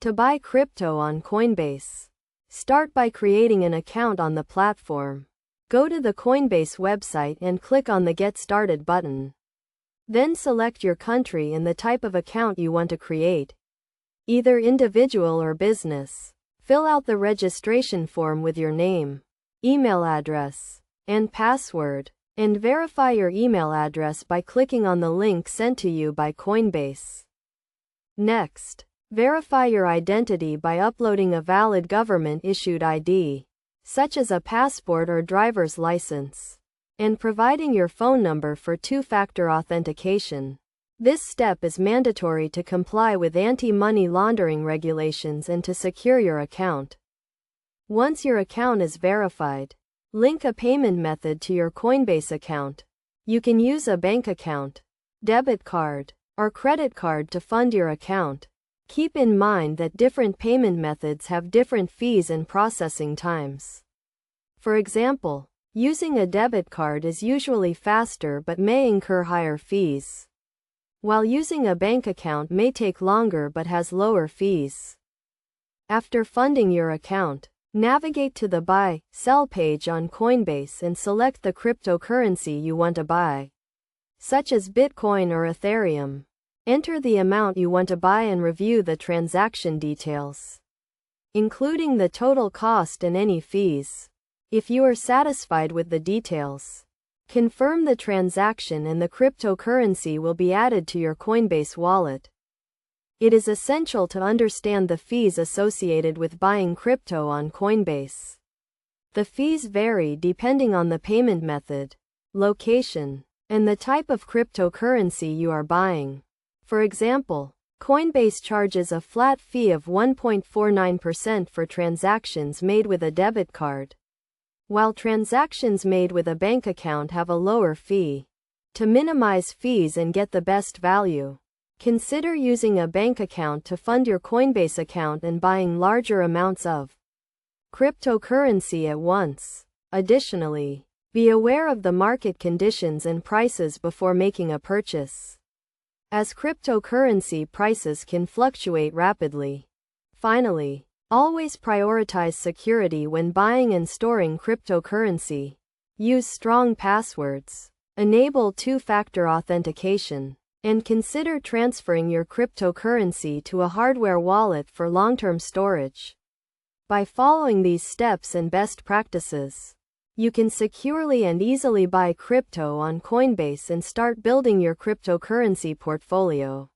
To buy crypto on Coinbase, start by creating an account on the platform. Go to the Coinbase website and click on the Get Started button. Then select your country and the type of account you want to create, either individual or business. Fill out the registration form with your name, email address, and password, and verify your email address by clicking on the link sent to you by Coinbase. Next, verify your identity by uploading a valid government-issued ID, such as a passport or driver's license, and providing your phone number for two-factor authentication. This step is mandatory to comply with anti-money laundering regulations and to secure your account. Once your account is verified, link a payment method to your Coinbase account. You can use a bank account, debit card, or credit card to fund your account. Keep in mind that different payment methods have different fees and processing times. For example, using a debit card is usually faster but may incur higher fees, while using a bank account may take longer but has lower fees. After funding your account, navigate to the Buy, Sell page on Coinbase and select the cryptocurrency you want to buy, such as Bitcoin or Ethereum. Enter the amount you want to buy and review the transaction details, including the total cost and any fees. If you are satisfied with the details, confirm the transaction and the cryptocurrency will be added to your Coinbase wallet. It is essential to understand the fees associated with buying crypto on Coinbase. The fees vary depending on the payment method, location, and the type of cryptocurrency you are buying. For example, Coinbase charges a flat fee of 1.49% for transactions made with a debit card, while transactions made with a bank account have a lower fee. To minimize fees and get the best value, consider using a bank account to fund your Coinbase account and buying larger amounts of cryptocurrency at once. Additionally, be aware of the market conditions and prices before making a purchase, as cryptocurrency prices can fluctuate rapidly. Finally, always prioritize security when buying and storing cryptocurrency. Use strong passwords, enable two-factor authentication, and consider transferring your cryptocurrency to a hardware wallet for long-term storage. By following these steps and best practices, you can securely and easily buy crypto on Coinbase and start building your cryptocurrency portfolio.